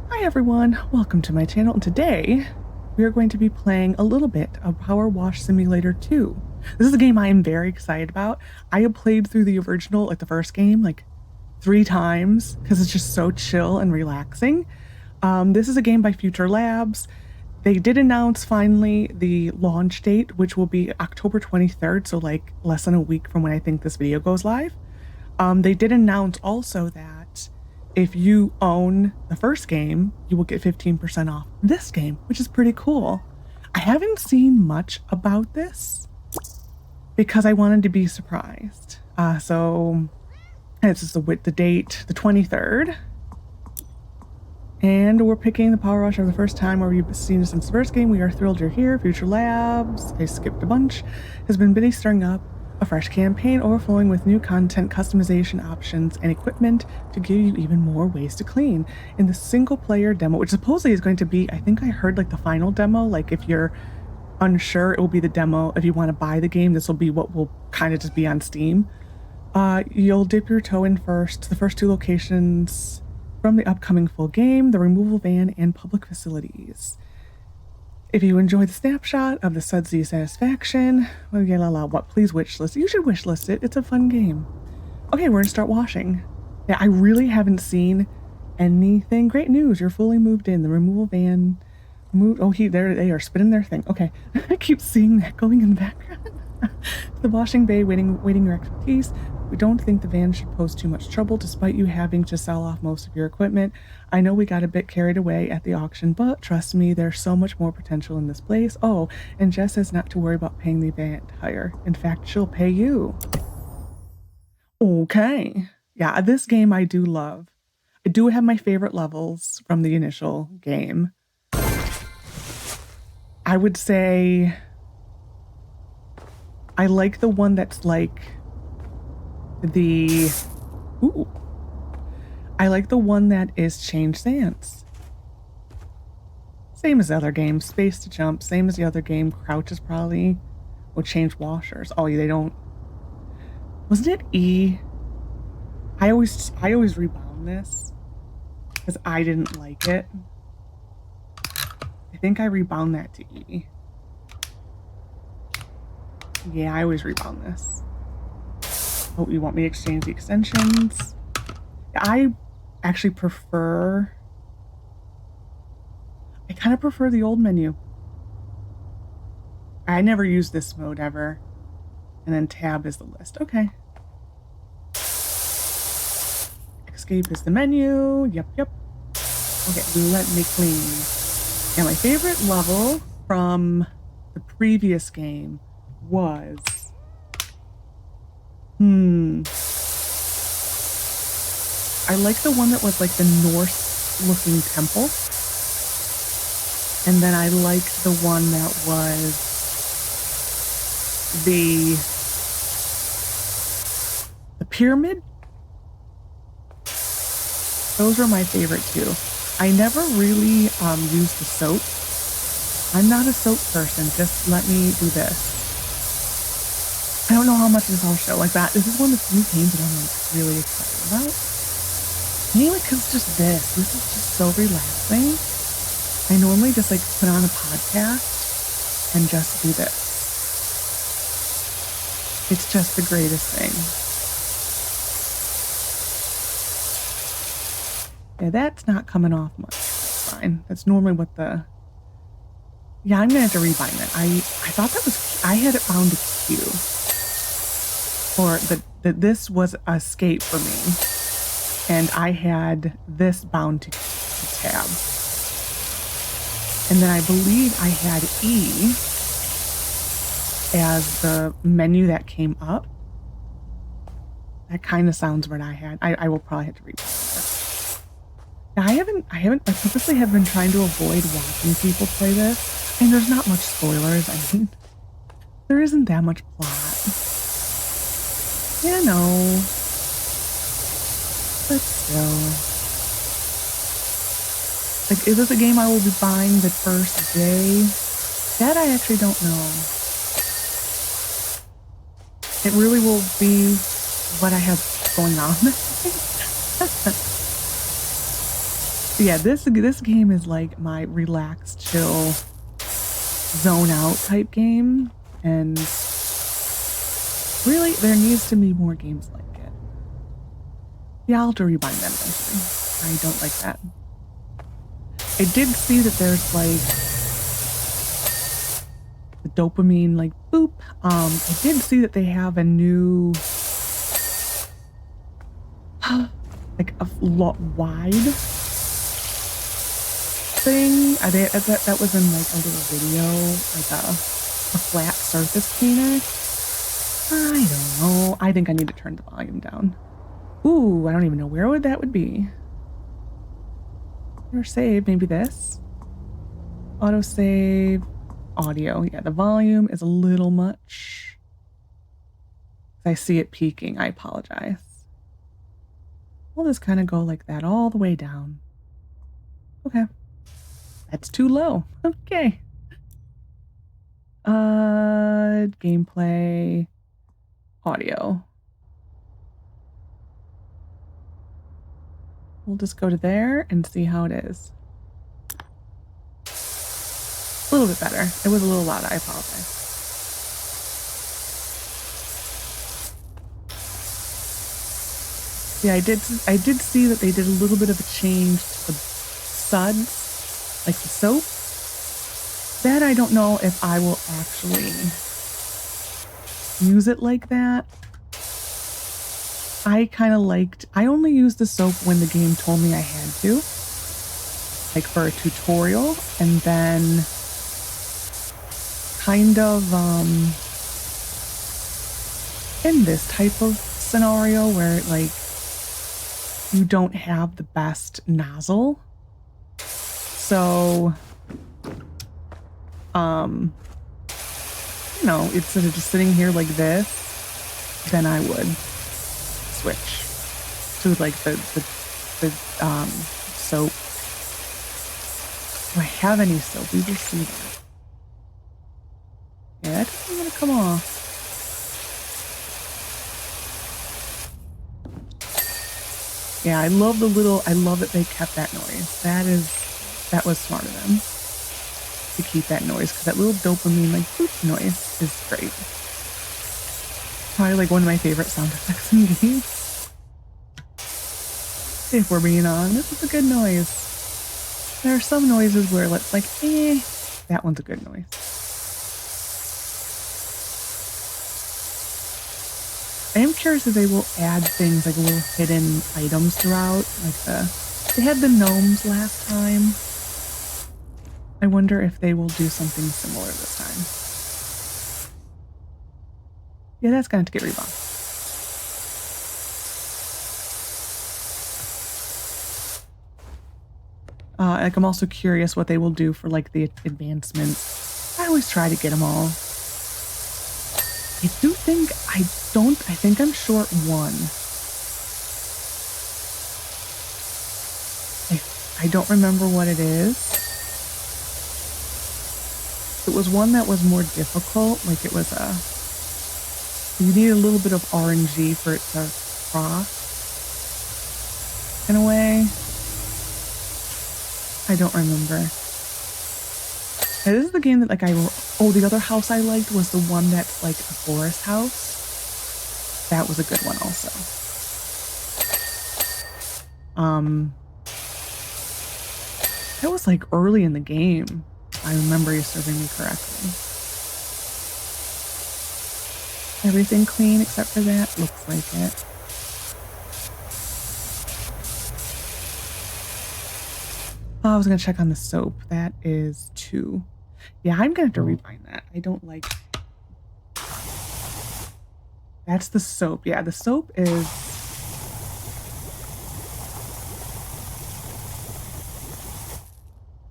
Hi everyone, welcome to my channel, and today we are going to be playing a little bit of PowerWash Simulator 2. This is a game I am very excited about. I have played through the original, like the first game, like 3 times because it's just so chill and relaxing. This is a game by Future Labs. They did announce finally the launch date, which will be October 23rd, so like less than a week from when I think this video goes live. They did announce also that if you own the first game, you will get 15% off this game, which is pretty cool. I haven't seen much about this because I wanted to be surprised. So this is the date, the 23rd. And we're picking the PowerWash for the first time, where you've seen us since the first game. We are thrilled you're here. Future Labs, I skipped a bunch, has been busy stirring up a fresh campaign overflowing with new content, customization options, and equipment to give you even more ways to clean. In the single player demo, which supposedly is going to be, I think I heard like the final demo, like if you're unsure, it will be the demo. If you want to buy the game, this will be what will kind of just be on Steam. You'll dip your toe in first. The first 2 locations from the upcoming full game, the removal van, and public facilities. If you enjoyed the snapshot of the Sudsy satisfaction, please wishlist. You should wishlist it. It's a fun game. Okay, we're gonna start washing. Yeah, I really haven't seen anything. Great news! You're fully moved in. The removal van moved. Oh, there they are spinning their thing. Okay, I keep seeing that going in the background. The washing bay waiting your expertise. We don't think the van should pose too much trouble despite you having to sell off most of your equipment. I know we got a bit carried away at the auction, but trust me, there's so much more potential in this place. Oh, and Jess says not to worry about paying the van hire. In fact, she'll pay you. Okay. Yeah, this game I do love. I do have my favorite levels from the initial game. I would say I like the one that's like I like the one that is change stance. Same as the other game. Space to jump. Same as the other game. Crouch is probably will change washers. Oh, they don't. Wasn't it E? I always rebound this because I didn't like it. I think I rebound that to E. Yeah, I always rebound this. Oh, you want me to exchange the extensions? I actually prefer... I kind of prefer the old menu. I never used this mode ever. And then tab is the list. Okay. Escape is the menu. Yep. Okay, let me clean. And my favorite level from the previous game was... I like the one that was like the Norse-looking temple. And then I liked the one that was the pyramid. Those were my favorite too. I never really used the soap. I'm not a soap person. Just let me do this. I don't know how much this I'll show like that. This is one of the few games that I'm like really excited about. Mainly because just this is just so relaxing. I normally just like put on a podcast and just do this. It's just the greatest thing. Yeah, that's not coming off much. That's fine. That's normally what the... Yeah, I'm gonna have to rebind it. I thought that was... I had it bound to Q. Or that this was escape for me. And I had this bound to tab. And then I believe I had E as the menu that came up. That kind of sounds what I had. I will probably have to read this. Now, I purposely have been trying to avoid watching people play this. And there's not much spoilers. I mean, there isn't that much plot. Yeah, no. But still. Like, is this a game I will be buying the first day? That I actually don't know. It really will be what I have going on. Yeah, this game is like my relax, chill, zone out type game, and really there needs to be more games like it. Yeah, I'll have to rebind them eventually. I don't like that. I did see that there's like the dopamine like boop. I did see that they have a new like a lot wide thing. That was in like a little video, like a flat surface cleaner. I don't know. I think I need to turn the volume down. Ooh, I don't even know where that would be. Or save, maybe this. Auto save, audio. Yeah, the volume is a little much. I see it peaking. I apologize. We'll just kind of go like that all the way down. Okay. That's too low. Okay. Gameplay, audio. We'll just go to there and see how it is. A little bit better. It was a little loud. I apologize. Yeah, I did see that they did a little bit of a change to the suds, like the soap. That I don't know if I will actually use it like that. I kind of liked, I only used the soap when the game told me I had to, like for a tutorial, and then kind of in this type of scenario where like you don't have the best nozzle. So you know, instead of just sitting here like this, then I would switch to like the soap. Do I have any soap? We will see that. Yeah, that doesn't want to come off. Yeah, I love that they kept that noise. That was smart of them to keep that noise, because that little dopamine like boop noise is great. Probably like one of my favorite sound effects in games. If we're being honest, it's a good noise. There are some noises where it's like, that one's a good noise. I am curious if they will add things like little hidden items throughout, like they had the gnomes last time. I wonder if they will do something similar this time. Yeah, that's going to get rebuffed. Like, I'm also curious what they will do for like the advancements. I always try to get them all. I think I'm short one. I don't remember what it is. It was one that was more difficult, like it was you need a little bit of RNG for it to cross, in a way. I don't remember. Yeah, this is the game that like the other house I liked was the one that's like a forest house. That was a good one also. That was like early in the game. I remember you serving me correctly. Everything clean except for that? Looks like it. Oh, I was going to check on the soap. That is 2. Yeah, I'm going to have to rebind that. I don't like... That's the soap. Yeah, the soap is...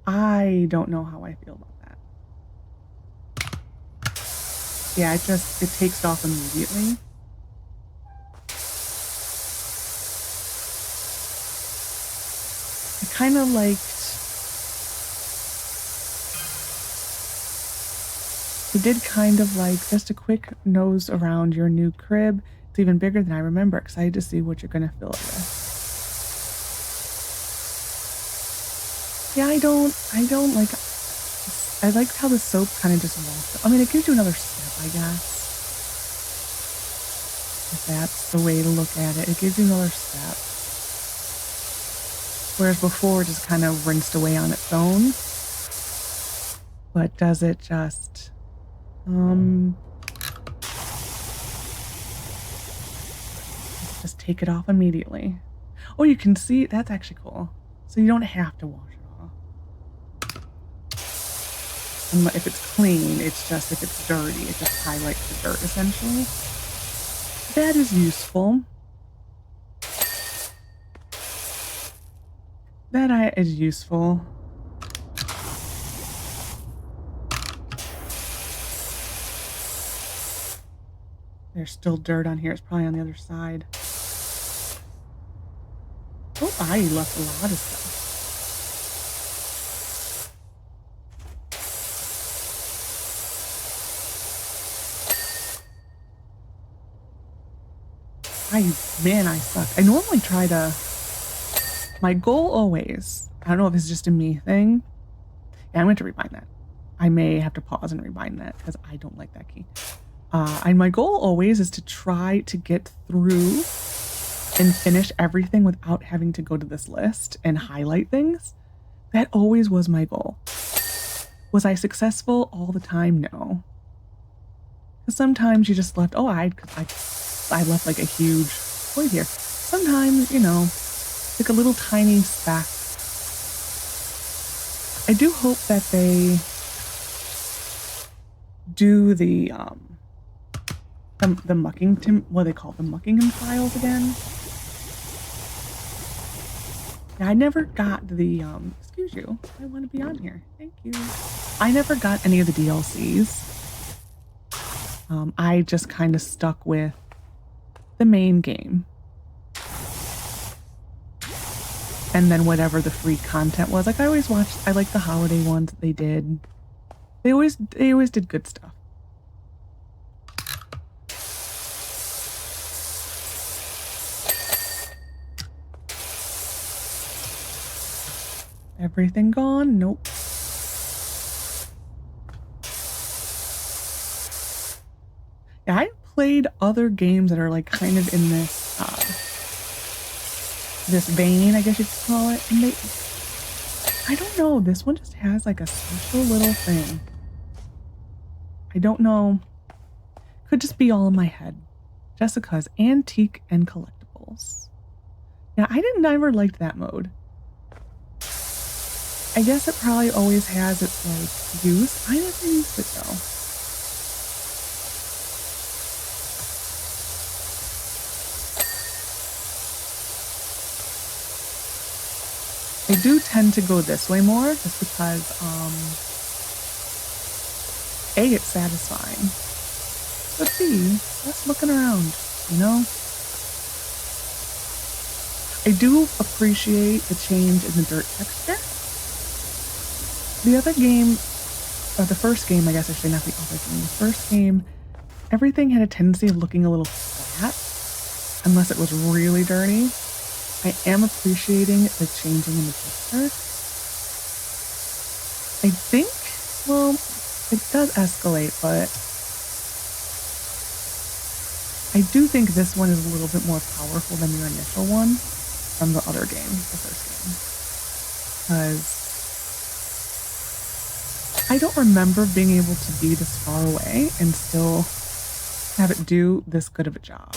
I don't know how I feel about that. Yeah, it takes it off immediately. I kind of liked... I did kind of like just a quick nose around your new crib. It's even bigger than I remember. Excited to see what you're going to fill it with. Yeah, I don't like, I like how the soap kind of just walks. I mean, it gives you another step, I guess. If that's the way to look at it. It gives you another step. Whereas before, it just kind of rinsed away on its own. But does it just, just take it off immediately? Oh, you can see, that's actually cool. So you don't have to wash it off. If it's clean, it's just, if it's dirty, it just highlights the dirt, essentially. That is useful. That is useful. There's still dirt on here. It's probably on the other side. Oh, I left a lot of stuff. Man, I suck. I normally try to, my goal always, I don't know if it's just a me thing. Yeah, I'm going to rebind that. I may have to pause and rebind that because I don't like that key. And my goal always is to try to get through and finish everything without having to go to this list and highlight things. That always was my goal. Was I successful all the time? No. Because sometimes you just left, I left like a huge void here. Sometimes, you know, like a little tiny speck. I do hope that they do the Muckington, what do they call it, the Muckingham files again. Yeah, I never got the, excuse you, I want to be on here. Thank you. I never got any of the DLCs. I just kind of stuck with the main game. And then whatever the free content was. Like I always watched, I like the holiday ones that they did. They always did good stuff. Everything gone? Nope. Yeah, I played other games that are like kind of in this this vein, I guess you could call it. And I don't know, this one just has like a special little thing. I don't know. Could just be all in my head. Jessica's Antique and Collectibles. Yeah, I never liked that mode. I guess it probably always has its like use. I never used it though. I do tend to go this way more just because A, it's satisfying. But B, less looking around, you know? I do appreciate the change in the dirt texture. The other game, or the first game, I guess I should say, not the other game. The first game, everything had a tendency of looking a little flat, unless it was really dirty. I am appreciating the changing in the texture. I think, well, it does escalate, but I do think this one is a little bit more powerful than your initial one from the other game, the first game. Because I don't remember being able to be this far away and still have it do this good of a job.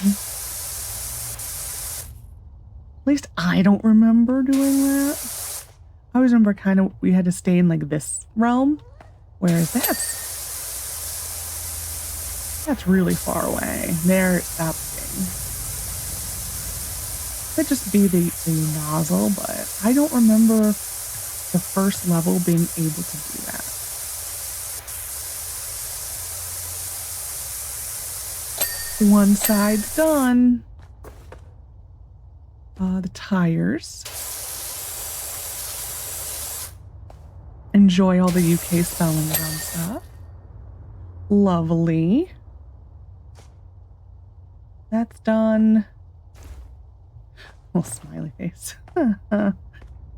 At least I don't remember doing that. I always remember kind of we had to stay in like this realm, whereas that's really far away. There it stops being. Could just be the nozzle, but I don't remember the first level being able to do that. One side's done. The tires. Enjoy all the UK spelling around stuff. Lovely. That's done. Oh, smiley face.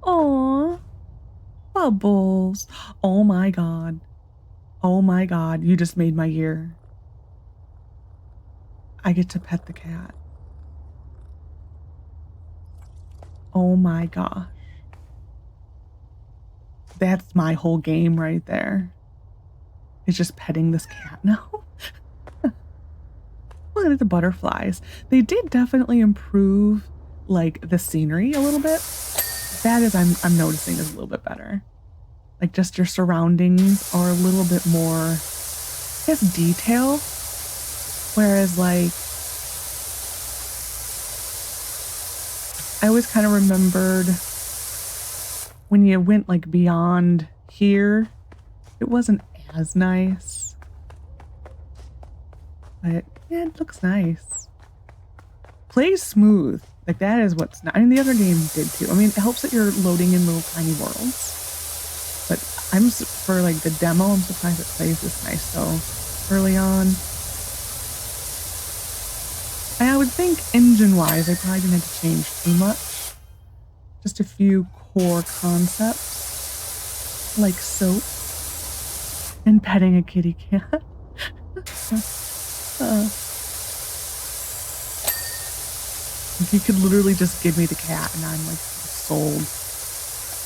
Aww. Bubbles. Oh my god. Oh my god, you just made my year. I get to pet the cat. Oh my gosh. That's my whole game right there. It's just petting this cat now. Look at the butterflies. They did definitely improve like the scenery a little bit. That is, I'm noticing, is a little bit better. Like just your surroundings are a little bit more, I guess, detail. Whereas like, I always kind of remembered when you went like beyond here, it wasn't as nice. But yeah, it looks nice. Plays smooth. Like that is what's not. I mean, the other game did too. I mean, it helps that you're loading in little tiny worlds. But I'm, for like the demo, I'm surprised it plays this nice so early on. And I would think engine-wise, they probably didn't have to change too much. Just a few core concepts, like soap and petting a kitty cat. If you could literally just give me the cat and I'm like sold.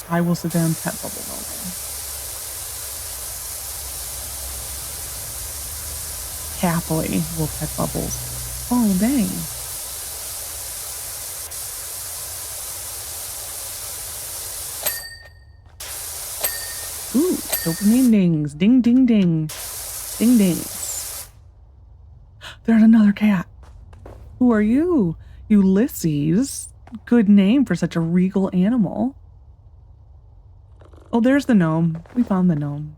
I will sit there and pet Bubbles all day. Happily will pet Bubbles all day. Ooh, dopamine dings. Ding, ding, ding. Ding, dings. There's another cat. Who are you? Ulysses. Good name for such a regal animal. Oh, there's the gnome. We found the gnome.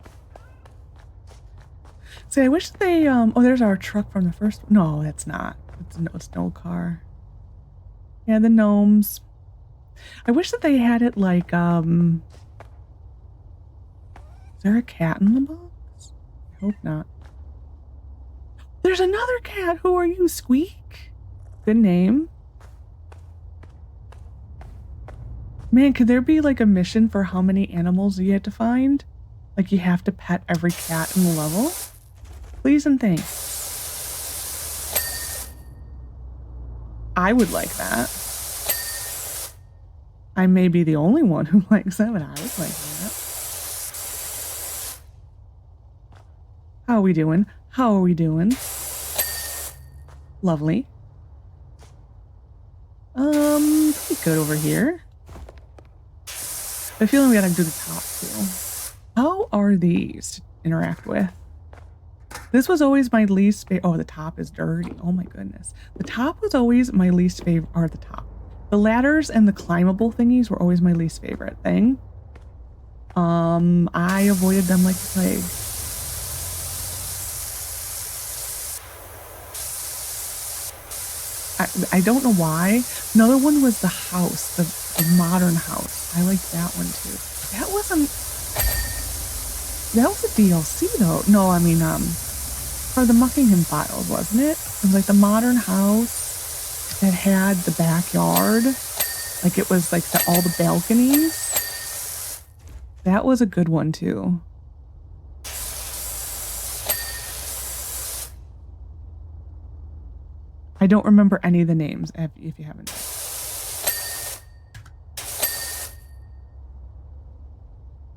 See, I wish they, oh, there's our truck from the first one. No, that's not. It's no car. Yeah, the gnomes. I wish that they had it like, is there a cat in the box? I hope not. There's another cat. Who are you, Squeak? Good name. Man, could there be like a mission for how many animals you have to find? Like you have to pet every cat in the level? Please and thanks. I would like that. I may be the only one who likes that, but I would like that. How are we doing? How are we doing? Lovely. Pretty good over here. I feel like we gotta do the top too. How are these to interact with? This was always my least favorite. Oh, the top is dirty. Oh my goodness. The top was always my least favorite, or the top. The ladders and the climbable thingies were always my least favorite thing. I avoided them like the plague. I don't know why. Another one was the house, the modern house. I liked that one too. That was a DLC though. No, I mean, for the Muckingham Files, wasn't it? It was like the modern house that had the backyard. Like it was like all the balconies. That was a good one too. I don't remember any of the names if you haven't.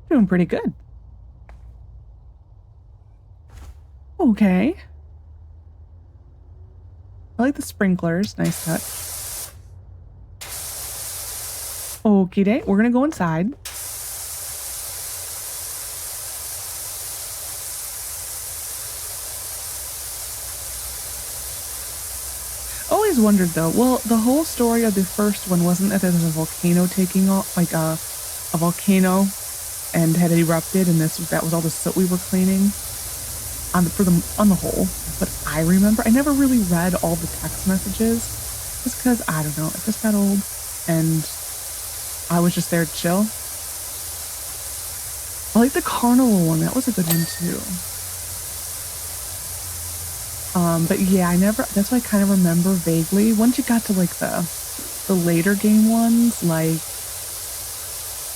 Doing pretty good. Okay. I like the sprinklers. Nice touch. Okie doke. We're gonna go inside. Always wondered though, well, the whole story of the first one wasn't that there was a volcano taking off, like a volcano, and had erupted, and that was all the soot we were cleaning. On the whole, but I remember I never really read all the text messages, just because I don't know, it just got old, and I was just there to chill. I like the carnival one. That was a good one too. But yeah, that's why I kind of remember vaguely. Once you got to like the later game ones, like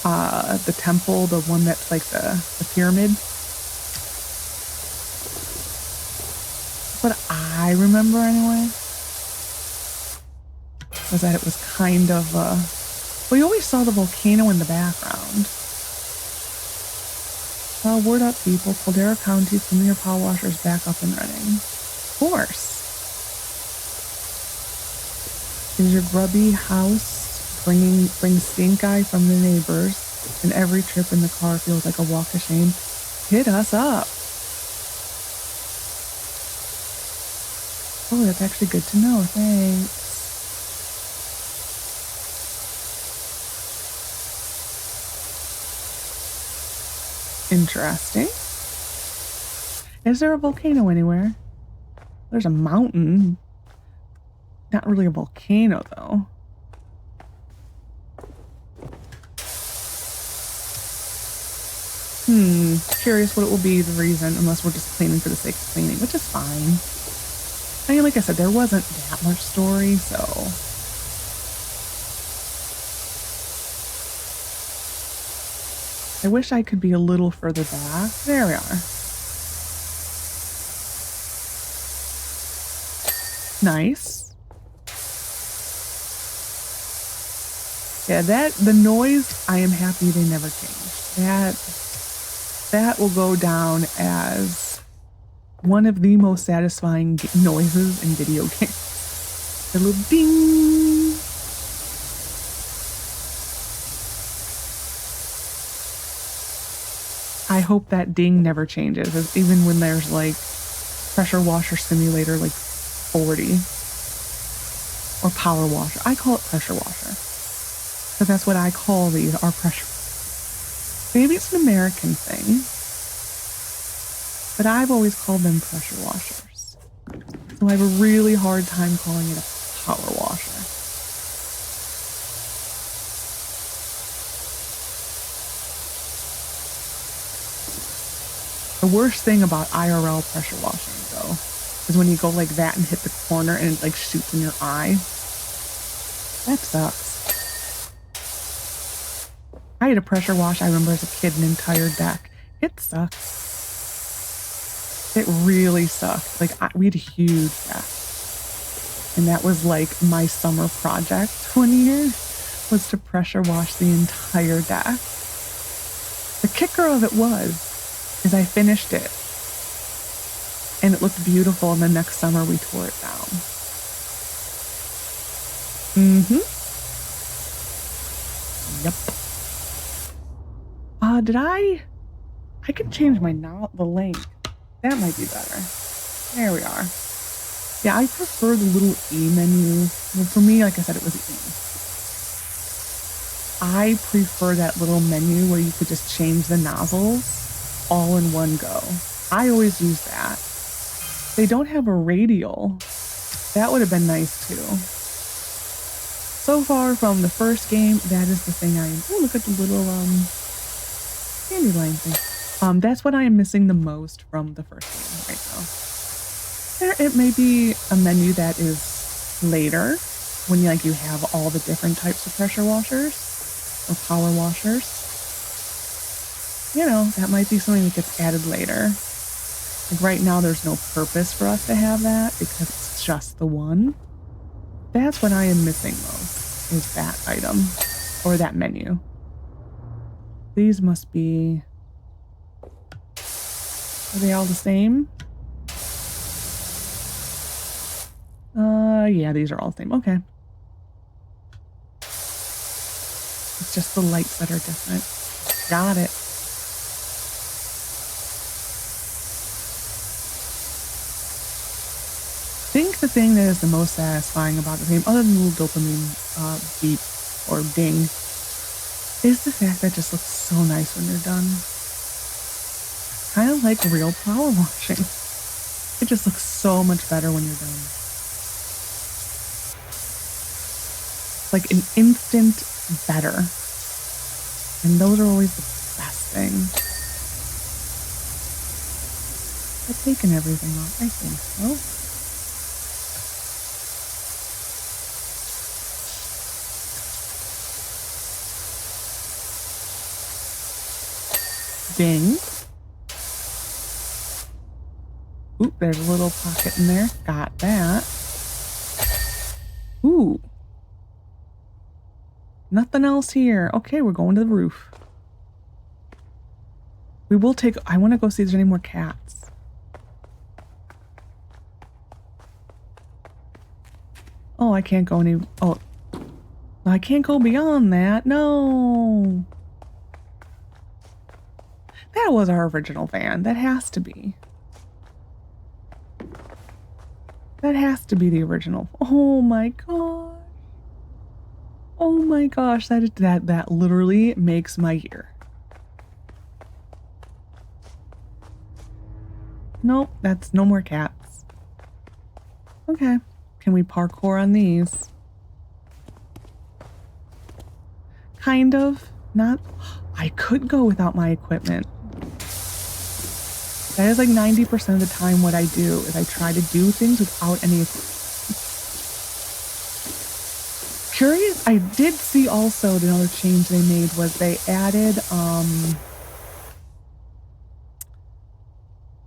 the temple, the one that's like the pyramid. What I remember anyway was that it was kind of, well, you always saw the volcano in the background. Word up, people. Caldera County's premier power washer is back up and running. Of course. Is your grubby house bring stink eye from the neighbors, and every trip in the car feels like a walk of shame? Hit us up. Oh, that's actually good to know. Thanks. Interesting. Is there a volcano anywhere? There's a mountain. Not really a volcano, though. Curious what it will be the reason, unless we're just cleaning for the sake of cleaning, which is fine. I mean, like I said, there wasn't that much story, so... I wish I could be a little further back. There we are. Nice. Yeah, the noise, I am happy they never changed. That will go down as one of the most satisfying noises in video games. The little ding. I hope that ding never changes, even when there's like pressure washer simulator like 40 or power washer. I call it pressure washer because that's what I call these, are pressure. Maybe it's an American thing, but I've always called them pressure washers. So I have a really hard time calling it a power washer. The worst thing about IRL pressure washing, though, is when you go like that and hit the corner and it like shoots in your eye. That sucks. I had a pressure wash, I remember as a kid, an entire deck. It sucks. It really sucked. Like, we had a huge deck. And that was like my summer project one year, was to pressure wash the entire deck. The kicker of it is I finished it. And it looked beautiful, and the next summer we tore it down. Yep. I can change the length. That might be better. There we are. Yeah, I prefer the little E menu. Well, for me, like I said, it was E. I prefer that little menu where you could just change the nozzles all in one go. I always use that. They don't have a radial. That would have been nice too. So far from the first game, that is the thing I am. Oh, look at the little dandelion thing. That's what I am missing the most from the first game right now. It may be a menu that is later when you have all the different types of pressure washers or power washers. You know, that might be something that gets added later. Like right now, there's no purpose for us to have that because it's just the one. That's what I am missing most, is that item or that menu. These must be... Are they all the same? Yeah, these are all the same. Okay. It's just the lights that are different. Got it. I think the thing that is the most satisfying about the game, other than the little dopamine beep or ding, is the fact that it just looks so nice when you're done. Kind of like real power washing. It just looks so much better when you're done. Like an instant better. And those are always the best things. I've taken everything off, I think so. Ding. Oop, there's a little pocket in there. Got that. Ooh. Nothing else here. Okay, we're going to the roof. We will take... I want to go see if there's any more cats. Oh, I can't go any... Oh. I can't go beyond that. No. That was our original van. That has to be. That has to be the original. Oh my gosh. Oh my gosh. That literally makes my year. Nope, that's no more cats. Okay. Can we parkour on these? Kind of. Not. I could go without my equipment. That is like 90% of the time what I do is I try to do things without any equipment. Curious, I did see also another change they made was they added,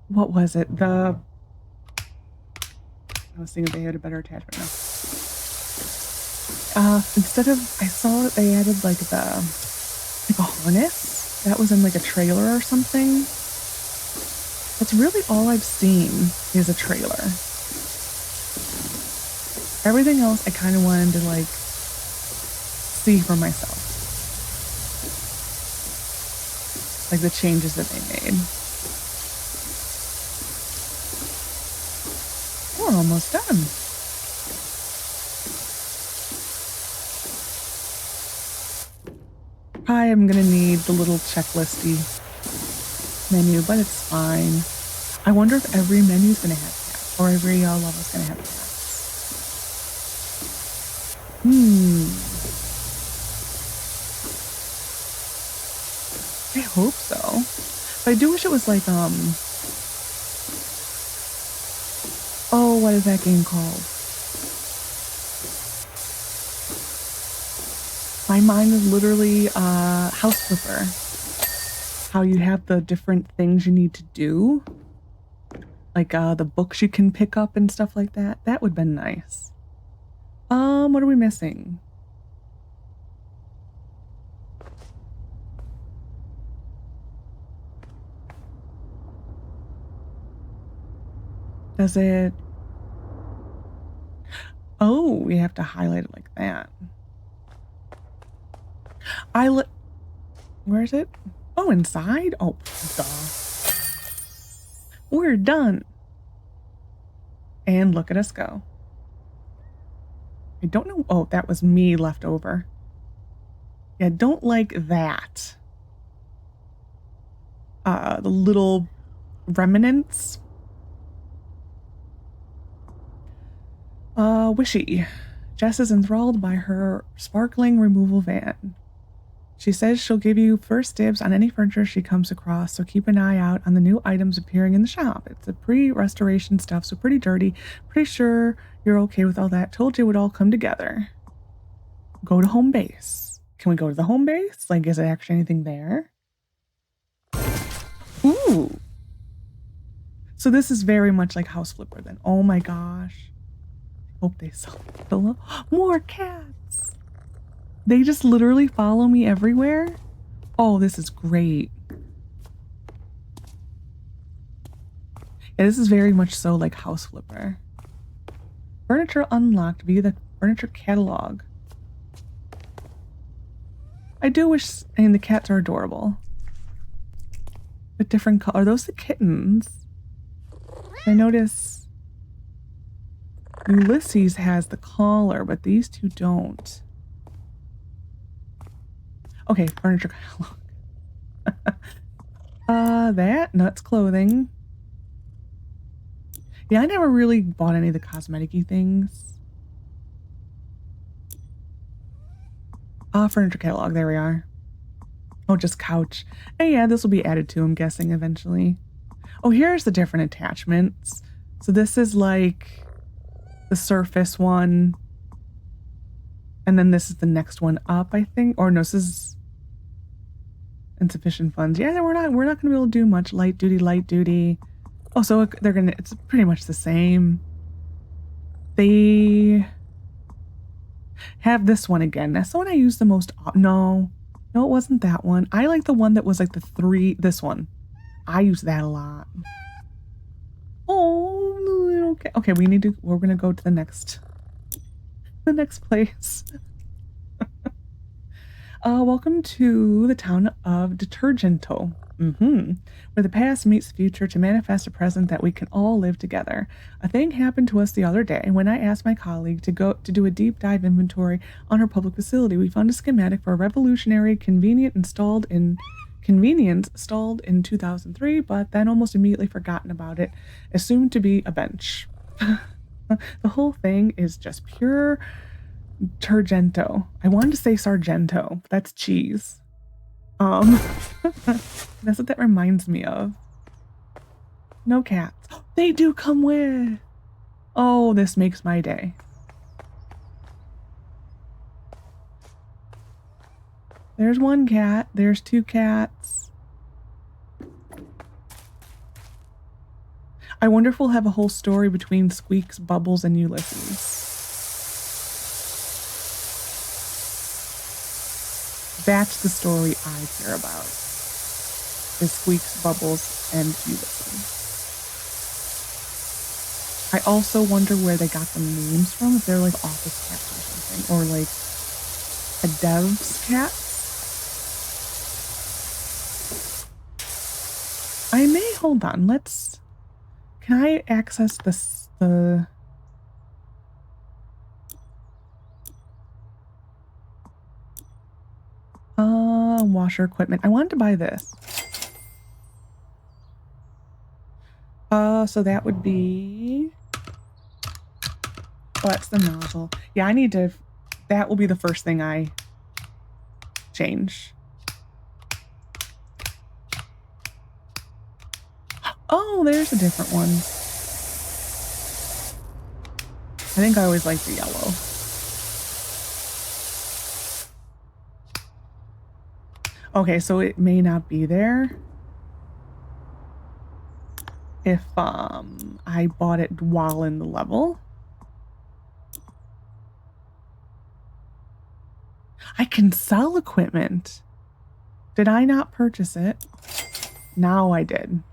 what was it? I was thinking they had a better attachment now. Instead of, I saw that they added like a harness that was in like a trailer or something. That's really all I've seen is a trailer. Everything else I kind of wanted to like see for myself. Like the changes that they made. We're almost done. I am gonna need the little checklisty menu, but it's fine. I wonder if every menu is gonna have cats, or every level is gonna have cats. I hope so. But I do wish it was like, oh, what is that game called? My mind is literally House Flipper. How you have the different things you need to do. Like the books you can pick up and stuff like that. That would have been nice. What are we missing? Does it... Oh, we have to highlight it like that. Where is it? Oh, inside? Oh, duh. We're done. And look at us go. I don't know. Oh, that was me left over. Yeah, don't like that. The little remnants. Wishy. Jess is enthralled by her sparkling removal van. She says she'll give you first dibs on any furniture she comes across, so keep an eye out on the new items appearing in the shop. It's a pre-restoration stuff, so pretty dirty. Pretty sure you're okay with all that. Told you it would all come together. Go to home base. Can we go to the home base? Like, is there actually anything there? Ooh. So this is very much like House Flipper then. Oh my gosh. Hope they sell pillow. More cats. They just literally follow me everywhere. Oh, this is great. Yeah, this is very much so like House Flipper. Furniture unlocked via the furniture catalog. I do wish, and the cats are adorable. But different color. Are those the kittens? I notice Ulysses has the collar, but these two don't. Okay, furniture catalog. That nuts clothing. Yeah, I never really bought any of the cosmetic-y things. Furniture catalog, there we are. Oh, just couch. And yeah, this will be added to, I'm guessing, eventually. Oh, here's the different attachments. So this is like the surface one. And then this is the next one up, I think. Or no, this is... insufficient funds. Yeah, we're not going to be able to do much. Light duty. Oh, so it's pretty much the same. They have this one again. That's the one I use the most. No, it wasn't that one. I like the one that was like this one. I use that a lot. Oh, okay. Okay, we're going to go to the next place. Welcome to the town of Detergento. Where the past meets the future to manifest a present that we can all live together. A thing happened to us the other day when I asked my colleague to do a deep dive inventory on her public facility. We found a schematic for a revolutionary convenience installed in 2003, but then almost immediately forgotten about it, assumed to be a bench. The whole thing is just pure Turgento. I wanted to say Sargento, but that's cheese. That's what that reminds me of. No cats. They do come with. Oh, this makes my day. There's one cat. There's two cats. I wonder if we'll have a whole story between Squeaks, Bubbles, and Ulysses. That's the story I care about. Is Squeaks, Bubbles, and Ulysses. I also wonder where they got the names from, if they're like office cats or something, or like a dev's cat. I may, hold on, can I access the washer equipment. I wanted to buy this. So that would be, oh, that's the nozzle. Yeah, that will be the first thing I change. Oh, there's a different one. I think I always like the yellow. Okay, so it may not be there if I bought it while in the level. I can sell equipment. Did I not purchase it? Now I did.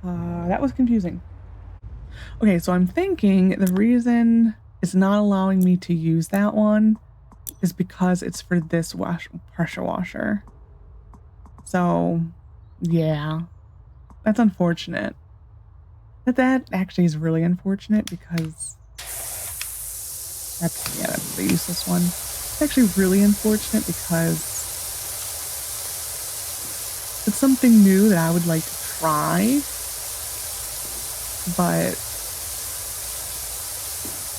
That was confusing. Okay, so I'm thinking the reason it's not allowing me to use that one is because it's for this pressure washer. So, yeah. That's unfortunate. But that actually is really unfortunate because that's the useless one. It's actually really unfortunate because it's something new that I would like to try, but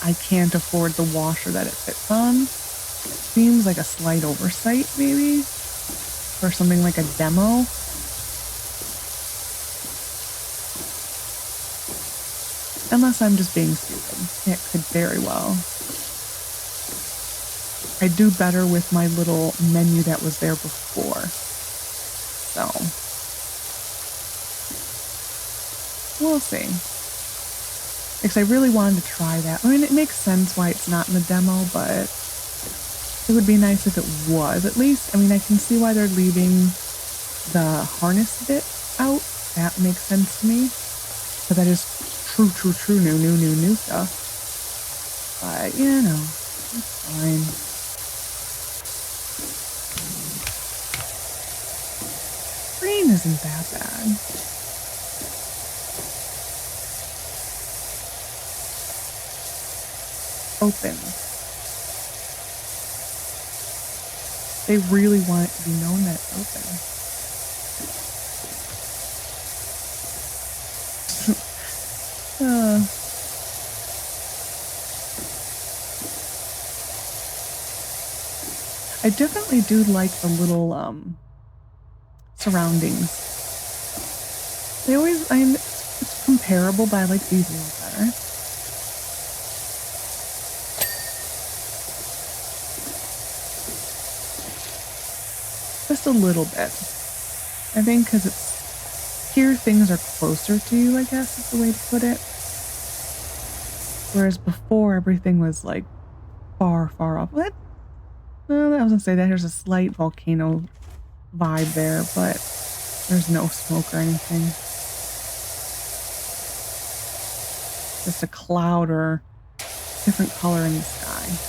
I can't afford the washer that it fits on. Seems like a slight oversight, maybe, or something like a demo. Unless I'm just being stupid. It could very well. I do better with my little menu that was there before. So, we'll see. Because I really wanted to try that. I mean, it makes sense why it's not in the demo, but it would be nice if it was, at least. I mean, I can see why they're leaving the harness bit out. That makes sense to me. But that is true new stuff. But, you know, it's fine. Green isn't that bad. Open. They really want it to be known that it's open. I definitely do like the little surroundings. They always, it's comparable, but I like these a little better. Just a little bit. I think because it's here things are closer to you, I guess is the way to put it. Whereas before everything was like far, far off. What? No, I was gonna say that there's a slight volcano vibe there, but there's no smoke or anything. Just a cloud or different color in the sky.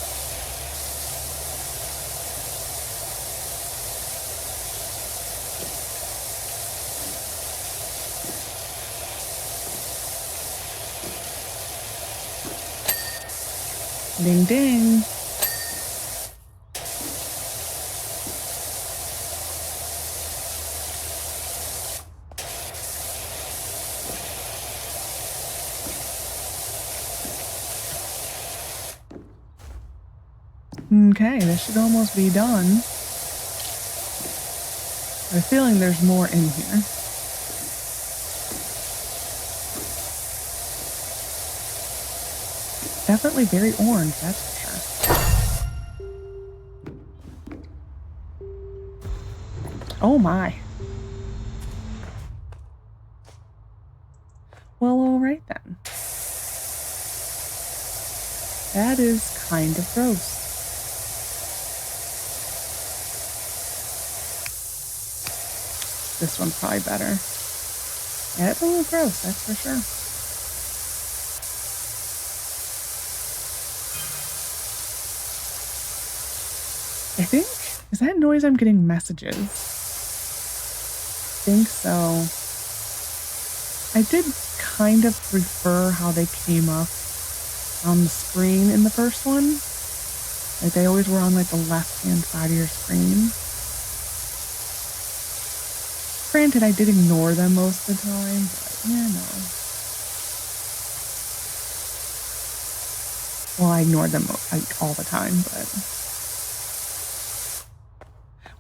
Ding ding. Okay, this should almost be done. I have a feeling there's more in here. Definitely very orange, that's for sure. Oh my. Well, alright then. That is kind of gross. This one's probably better. Yeah, it's a little gross, that's for sure. I think, is that noise I'm getting messages? I think so. I did kind of prefer how they came up on the screen in the first one. Like they always were on like the left-hand side of your screen. Granted, I did ignore them most of the time, but yeah, no. Well, I ignored them like all the time, but...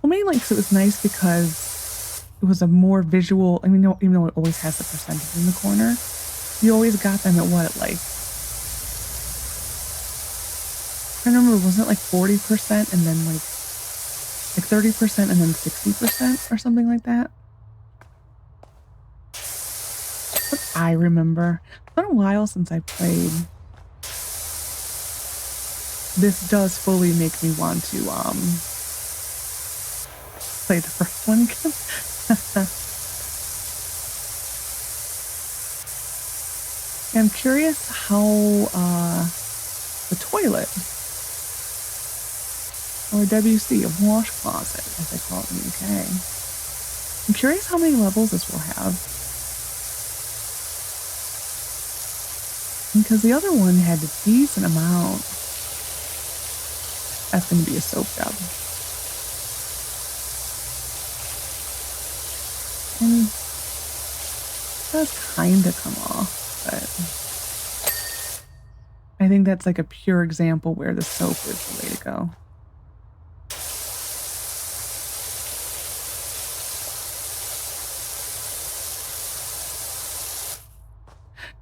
Well, mainly because it was nice because it was a more visual... I mean, even though it always has the percentage in the corner, you always got them at what, like... I remember, wasn't it like 40% and then like 30% and then 60% or something like that? What I remember. It's been a while since I played. This does fully make me want to play the first one again. I'm curious how the toilet, or WC, a wash closet, as they call it in the UK. I'm curious how many levels this will have. Because the other one had a decent amount. That's going to be a soap job. And it does kind of come off, but I think that's like a pure example where the soap is the way to go.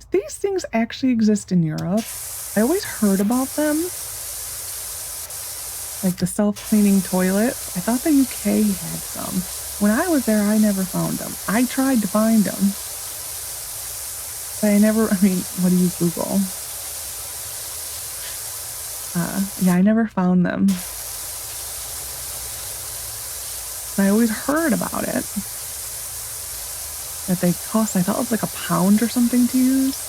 These things actually exist in Europe. I always heard about them. Like the self-cleaning toilets. I thought the UK had some. When I was there, I never found them. I tried to find them. But I mean, what do you Google? Yeah, I never found them. I always heard about it. That they cost, I thought it was like £1 or something to use.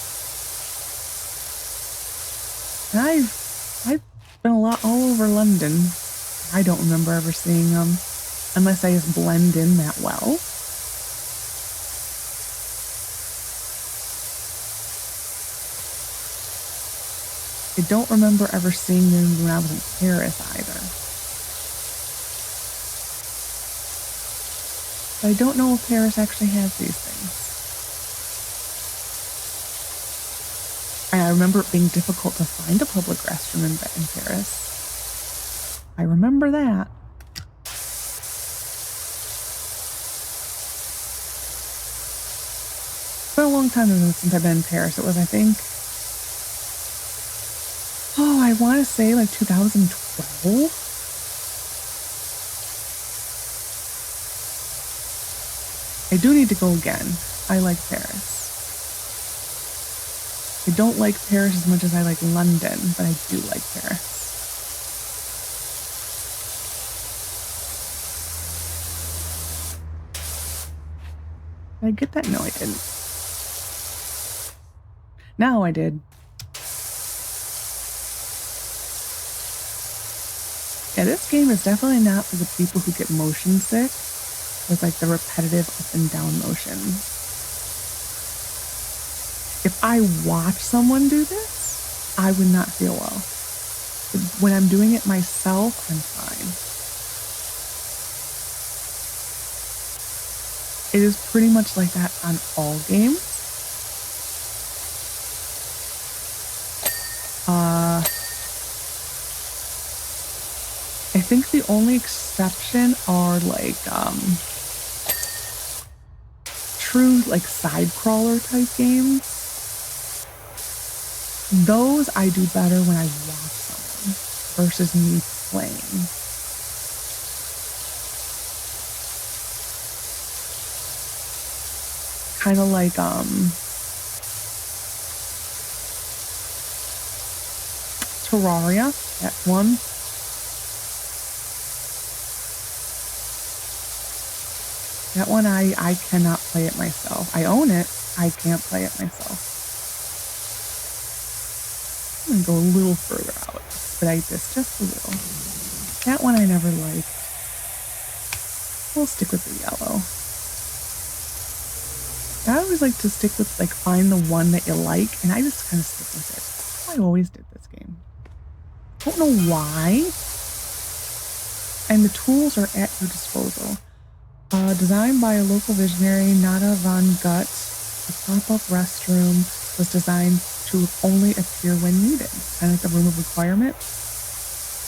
And I've been a lot all over London. I don't remember ever seeing them unless I just blend in that well. I don't remember ever seeing them when I was in Paris either. But I don't know if Paris actually has these things. I remember it being difficult to find a public restroom in Paris. I remember that. It's been a long time since I've been in Paris. It was, I think, I want to say like 2012. I do need to go again. I like Paris. I don't like Paris as much as I like London, but I do like Paris. Did I get that? No, I didn't. Now I did. Yeah, this game is definitely not for the people who get motion sick with like the repetitive up and down motions. If I watch someone do this, I would not feel well. But when I'm doing it myself, I'm fine. It is pretty much like that on all games. I think the only exception are like true like side crawler type games. Those I do better when I watch someone versus me playing. Kind of like Terraria, that one. That one I cannot play it myself. I own it, I can't play it myself. I'm gonna go a little further out, expedite this just a little. That one I never liked. We'll stick with the yellow. I always like to stick with, like, find the one that you like, and I just kind of stick with it. That's how I always did this game. Don't know why. And the tools are at your disposal. Designed by a local visionary, Nada van Gut, the pop-up restroom was designed to only appear when needed, kind of like the room of requirement.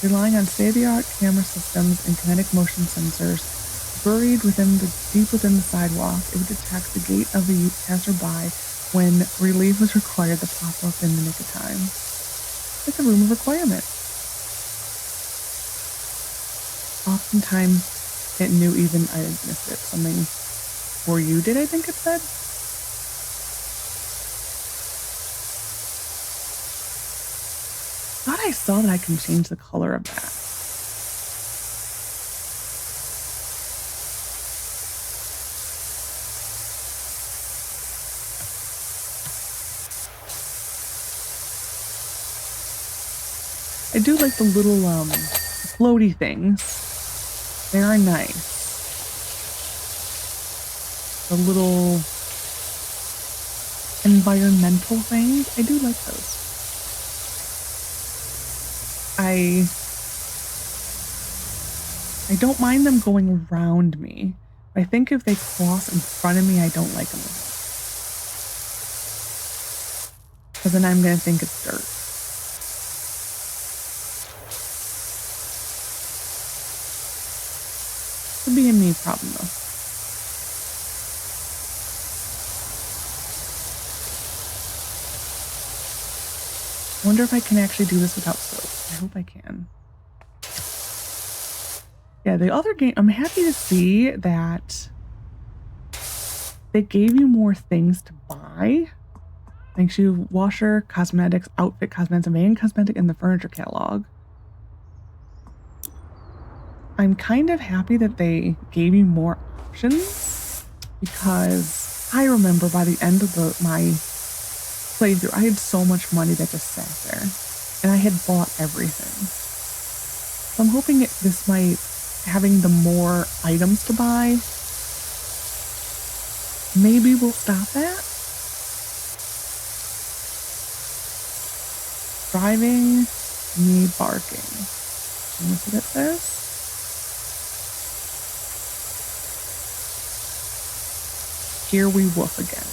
Relying on state-of-the-art camera systems and kinetic motion sensors, buried deep within the sidewalk, it would detect the gait of the passerby when relief was required to pop up in the nick of time. Like the room of requirement. Oftentimes, it knew even I had missed it. Something before you did, I think it said. Thought I saw that I can change the color of that. I do like the little floaty things. They are nice. The little environmental things, I do like those. I don't mind them going around me. I think if they cross in front of me, I don't like them. Because then I'm going to think it's dirt. Could be a me problem though. I wonder if I can actually do this without soap. I hope I can. Yeah, the other game, I'm happy to see that they gave you more things to buy. Thanks you washer, cosmetics, outfit, cosmetics, and van cosmetic in the furniture catalog. I'm kind of happy that they gave you more options because I remember by the end of my playthrough, I had so much money that just sat there and I had bought everything. So I'm hoping this might, having the more items to buy, maybe we'll stop that. Driving, me barking. Can you see what it says? Here we woof again.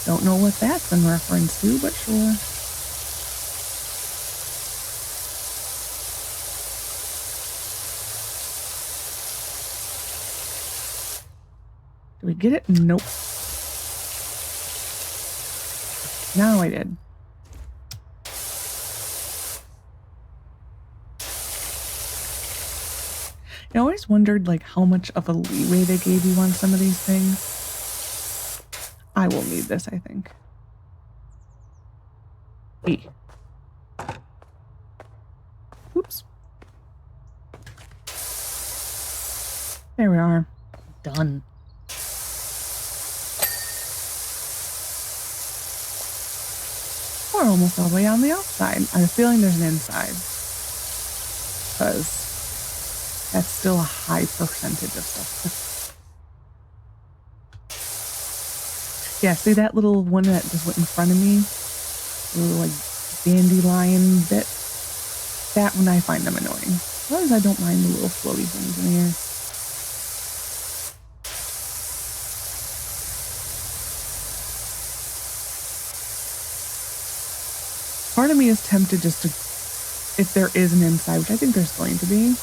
Don't know what that's in reference to, but sure. Do we get it? Nope. Now I did. I always wondered like how much of a leeway they gave you on some of these things. I will need this, I think. E. Oops. There we are. Done. We're almost all the way on the outside. I have a feeling there's an inside. Because that's still a high percentage of stuff. Yeah, see that little one that just went in front of me? The little like dandelion bit? That one I find them annoying. As long as I don't mind the little floaty things in the air. Part of me is tempted just to, if there is an inside, which I think there's going to be,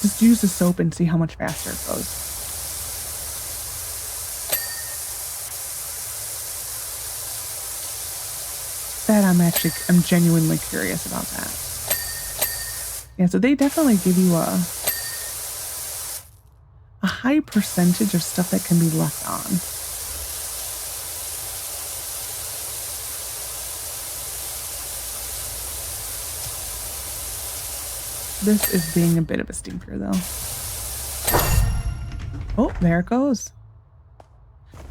just use the soap and see how much faster it goes. That I'm genuinely curious about that. Yeah, so they definitely give you a high percentage of stuff that can be left on. This is being a bit of a stinker, though. Oh, there it goes.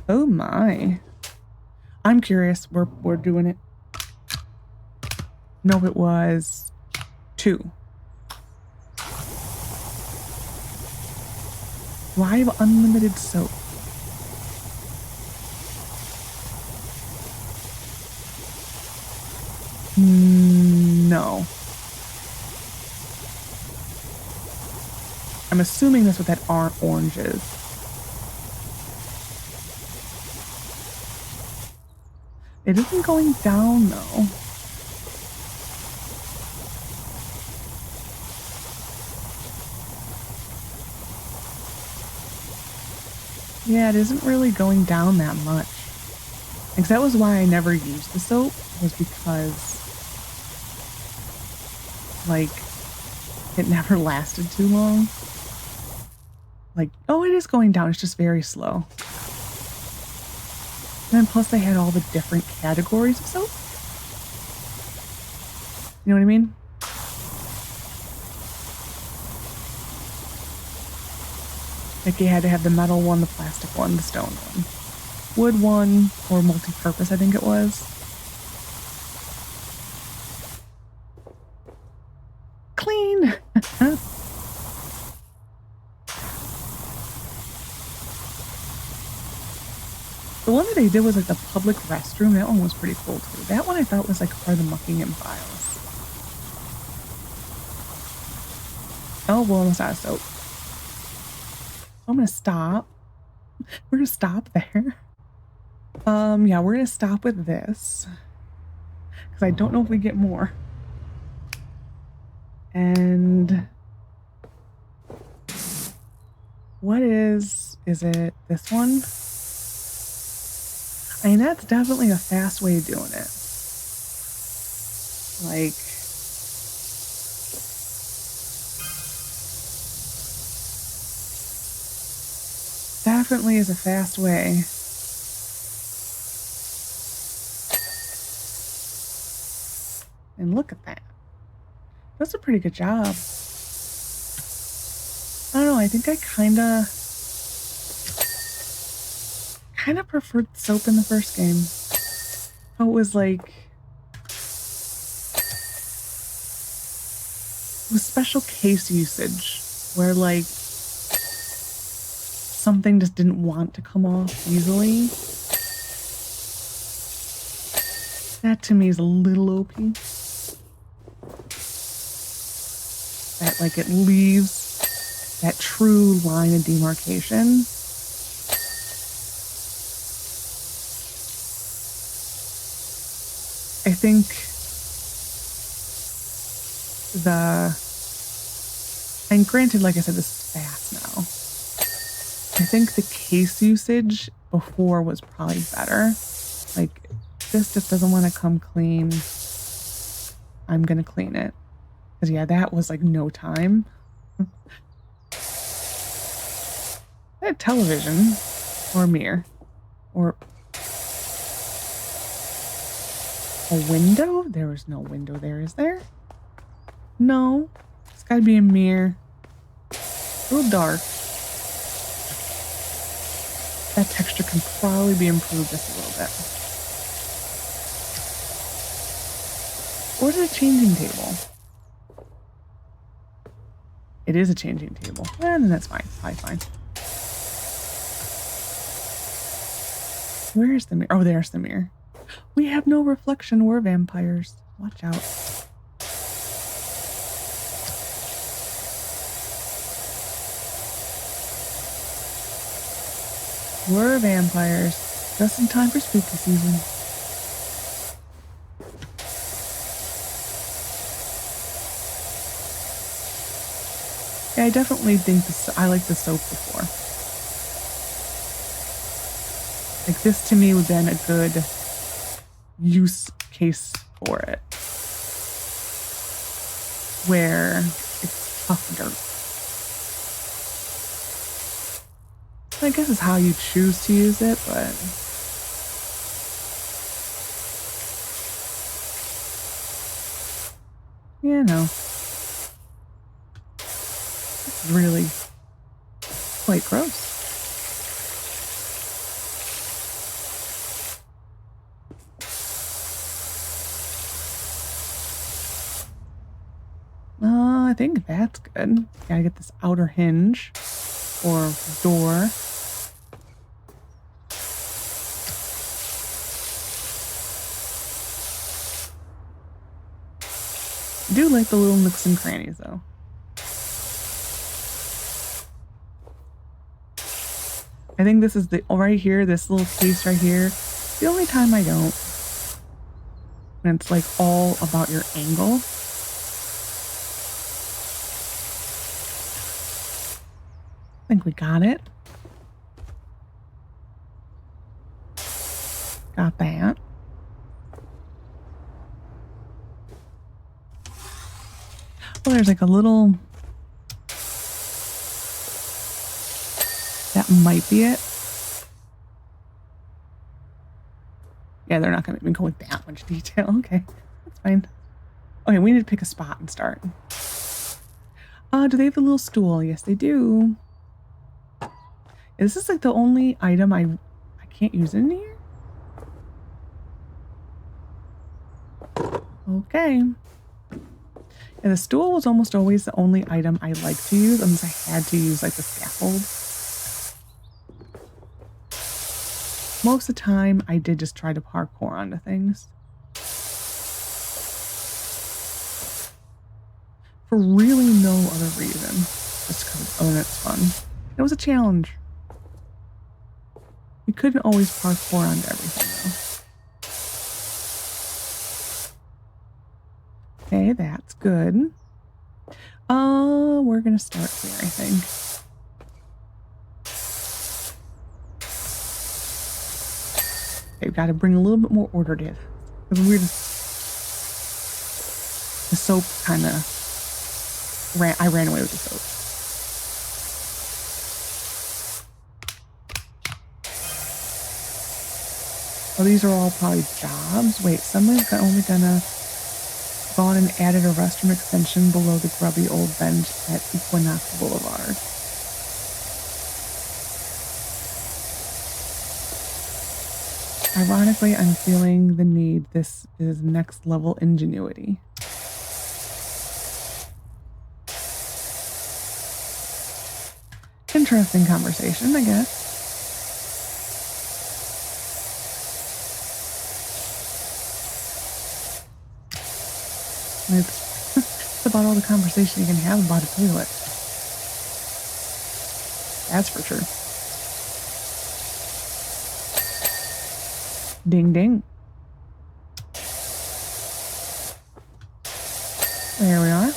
Oh my. I'm curious. We're doing it. No, it was 2. Do I have unlimited soap? No. I'm assuming that's what that orange is. It isn't going down, though. Yeah, it isn't really going down that much. Because that was why I never used the soap, was because, like, it never lasted too long. Like, oh, it is going down, it's just very slow. And then plus they had all the different categories of soap. You know what I mean? Like you had to have the metal one, the plastic one, the stone one. Wood one, or multi-purpose, I think it was. Clean! The one that they did was like the public restroom. That one was pretty cool too. That one I thought was like part of the Muckingham Files. Oh, we're almost out of soap. I'm gonna stop. We're gonna stop there. Yeah, we're gonna stop with this. Because I don't know if we get more. And what is it this one? I mean, that's definitely a fast way of doing it. Like, definitely is a fast way. And look at that. That's a pretty good job. I don't know, I think I kind of preferred soap in the first game. It was like, it was special case usage where like something just didn't want to come off easily. That to me is a little OP. That like it leaves that true line of demarcation. I think and granted, like I said, this is fast now. I think the case usage before was probably better. Like, this just doesn't want to come clean. I'm gonna clean it. Because yeah, that was like no time. A television or a mirror or a window? There is no window there, is there? No. It's gotta be a mirror. A little dark. That texture can probably be improved just a little bit. Or is it a changing table? It is a changing table. And that's fine. Probably fine. Where's the mirror? Oh, there's the mirror. We have no reflection. We're vampires. Watch out. We're vampires. Just in time for spooky season. Yeah, I definitely think I like the soap before. Like this to me would have been a good use case for it. Where it's tough dirt. I guess it's how you choose to use it, but you know, it's really quite gross. I think that's good. Gotta get this outer hinge or door. I do like the little nooks and crannies though. I think this is the right here, this little case right here. The only time I don't. And it's like all about your angle. I think we got it. Got that. Well, there's like a little... That might be it. Yeah, they're not going to make me go with that much detail. Okay, that's fine. Okay, we need to pick a spot and start. Do they have a little stool? Yes, they do. This is like the only item I can't use in here. Okay. Yeah, the stool was almost always the only item I like to use, unless I had to use like the scaffold. Most of the time, I did just try to parkour onto things. For really no other reason. Just because, oh, that's fun. It was a challenge. You couldn't always parkour onto everything, though. Okay, that's good. We're gonna start here, I think. Okay, we've got to bring a little bit more order to it. Because we're just... The soap kind of... I ran away with the soap. Oh, these are all probably jobs. Wait, someone's only gonna go on and added a restroom extension below the grubby old bench at Equinox Boulevard. Ironically, I'm feeling the need. This is next level ingenuity. Interesting conversation, I guess. It's about all the conversation you can have about a toilet. That's for sure. Ding ding. There we are.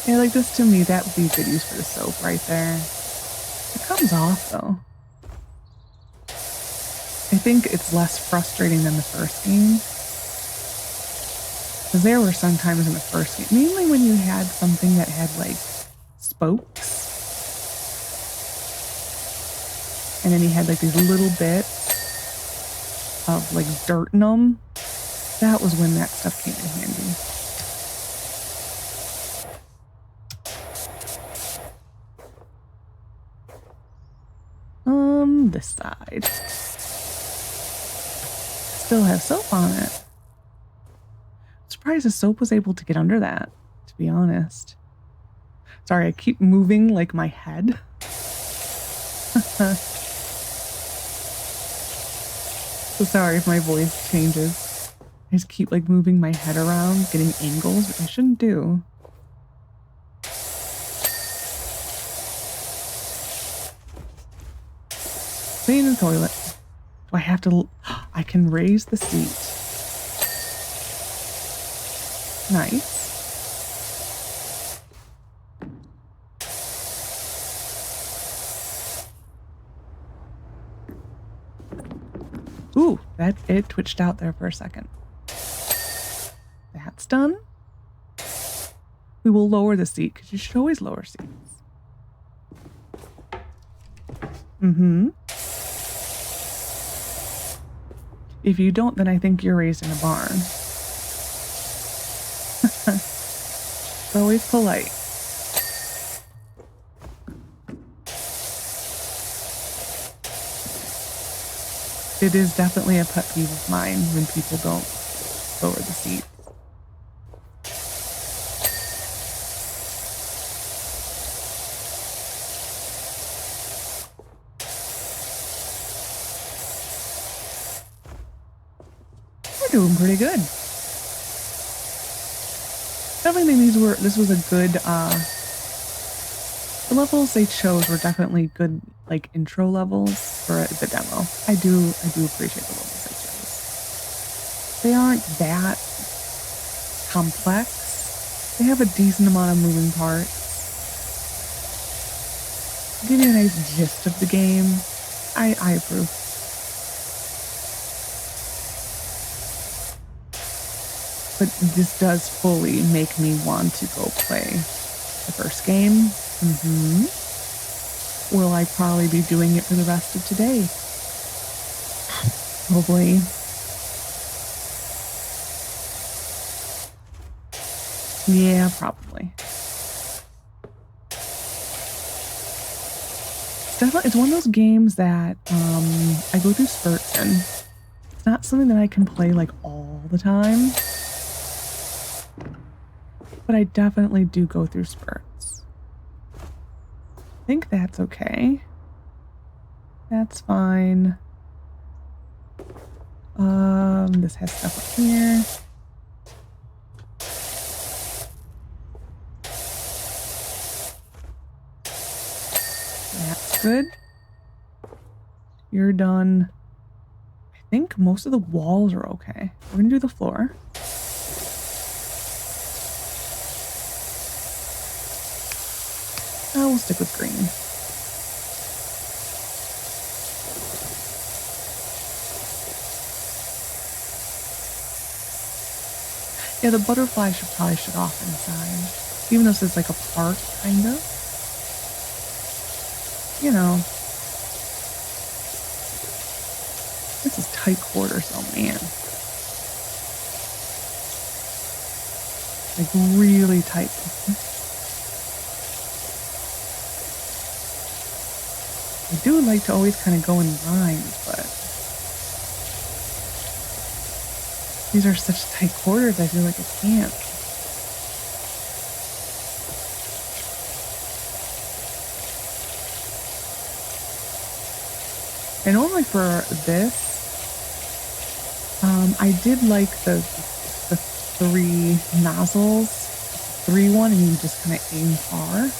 Yeah, like this to me, that would be good use for the soap right there. It comes off though. I think it's less frustrating than the first game. Because there were some times in the first game, mainly when you had something that had like spokes. And then you had like these little bits of like dirt in them. That was when that stuff came in handy. This side. Still has soap on it. I'm surprised the soap was able to get under that, to be honest. Sorry, I keep moving like my head. So sorry if my voice changes. I just keep like moving my head around, getting angles, which I shouldn't do. Clean the toilet. Do I have to? I can raise the seat. Nice. Ooh, it twitched out there for a second. That's done. We will lower the seat because you should always lower seats. If you don't, then I think you're raised in a barn. It's always polite. It is definitely a pet peeve of mine when people don't lower the seat. We're doing pretty good. Definitely think this was a good, the levels they chose were definitely good, like, intro levels for the demo. I do appreciate the levels they chose. They aren't that complex. They have a decent amount of moving parts. Give you a nice gist of the game. I approve. But this does fully make me want to go play the first game. Will I probably be doing it for the rest of today? Probably. Yeah, probably. It's one of those games that I go through spurts in. It's not something that I can play like all the time. But I definitely do go through spurts. I think that's okay. That's fine. This has stuff up here. That's good. You're done. I think most of the walls are okay. We're gonna do the floor. We'll stick with green. Yeah, the butterfly should probably shut off inside. Even though this is like a park, kind of. You know. This is tight quarters, oh man. Like really tight. I do like to always kind of go in lines, but these are such tight quarters, I feel like I can't. And normally for this, I did like the 3 nozzles, 3-1, and you just kind of aim far.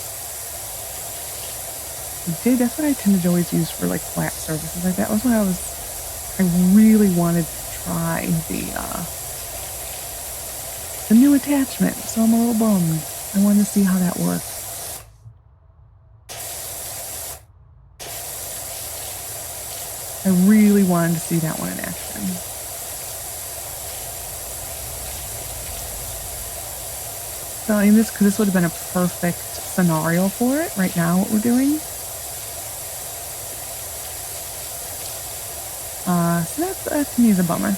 That's what I tended to always use for like flat surfaces like that. Was when I really wanted to try the new attachment, so I'm a little bummed. I wanted to see how that works. I really wanted to see that one in action. So I mean, this would have been a perfect scenario for it right now, what we're doing. So that to me is a bummer.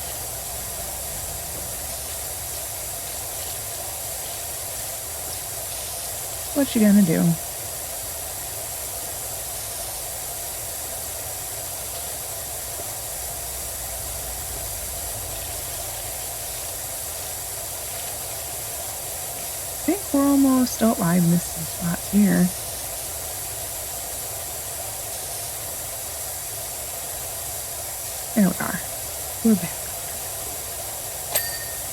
What you gonna do? I think we're almost, oh, I missed some spots here. There we are. We're back.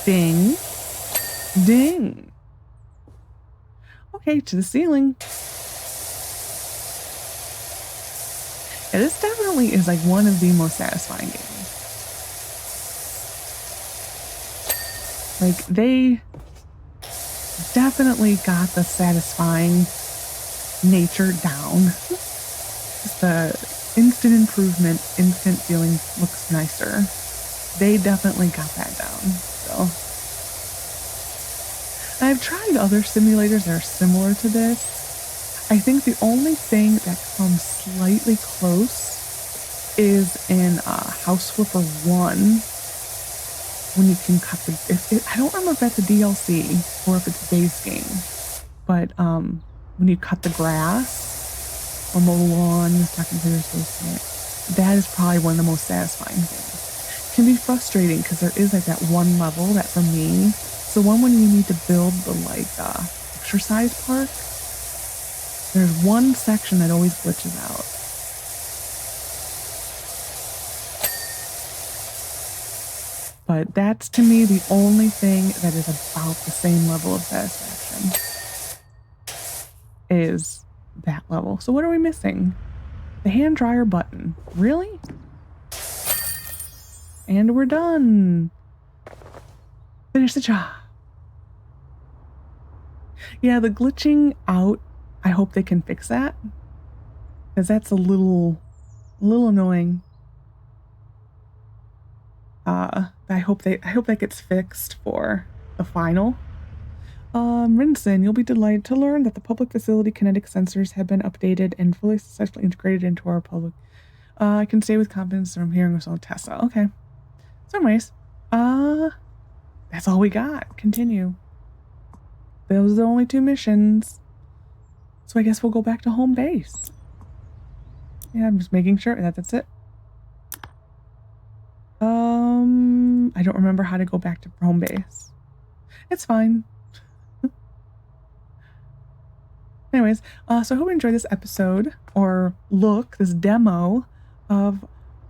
Ding. Ding. Okay, to the ceiling. Yeah, this definitely is like one of the most satisfying games. Like, they definitely got the satisfying nature down. Just the instant improvement, instant feeling looks nicer. They definitely got that down. So I've tried other simulators that are similar to this. I think the only thing that comes slightly close is in House Flipper 1, when you can cut the, I don't remember if that's a DLC or if it's a base game, but when you cut the grass or mow the lawn, that is probably one of the most satisfying things. It can be frustrating because there is like that one level that for me, so one when you need to build the like exercise park, there's one section that always glitches out. But that's to me the only thing that is about the same level of satisfaction is that level. So what are we missing? The hand dryer button. Really? And we're done. Finish the job. Yeah, the glitching out, I hope they can fix that, because that's a little annoying. I hope that gets fixed for the final. Rinson, you'll be delighted to learn that the public facility kinetic sensors have been updated and fully successfully integrated into our public. I can say with confidence from hearing us on Tessa. Okay. So anyways, that's all we got. Continue. Those are the only 2 missions. So I guess we'll go back to home base. Yeah, I'm just making sure that that's it. I don't remember how to go back to home base. It's fine. Anyways, so I hope you enjoyed this episode, or this demo of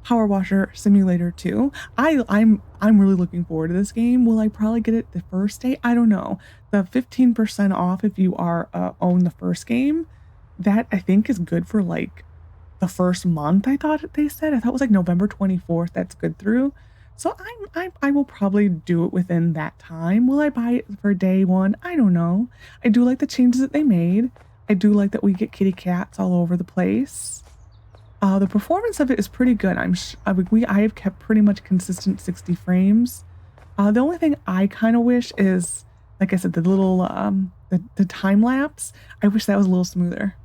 PowerWasher Simulator 2. I'm really looking forward to this game. Will I probably get it the first day? I don't know. The 15% off if you are own the first game, that I think is good for like the first month. I thought they said. I thought it was like November 24th. That's good through. So I will probably do it within that time. Will I buy it for day 1? I don't know. I do like the changes that they made. I do like that we get kitty cats all over the place. The performance of it is pretty good. I have kept pretty much consistent 60 frames. The only thing I kind of wish is, like I said, the little the time lapse. I wish that was a little smoother,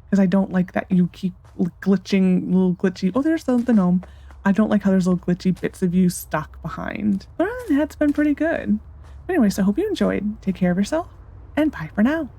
because I don't like that you keep glitching, little glitchy. Oh, there's the gnome. I don't like how there's little glitchy bits of you stuck behind. But other than that, it's been pretty good. But anyways, I hope you enjoyed. Take care of yourself, and bye for now.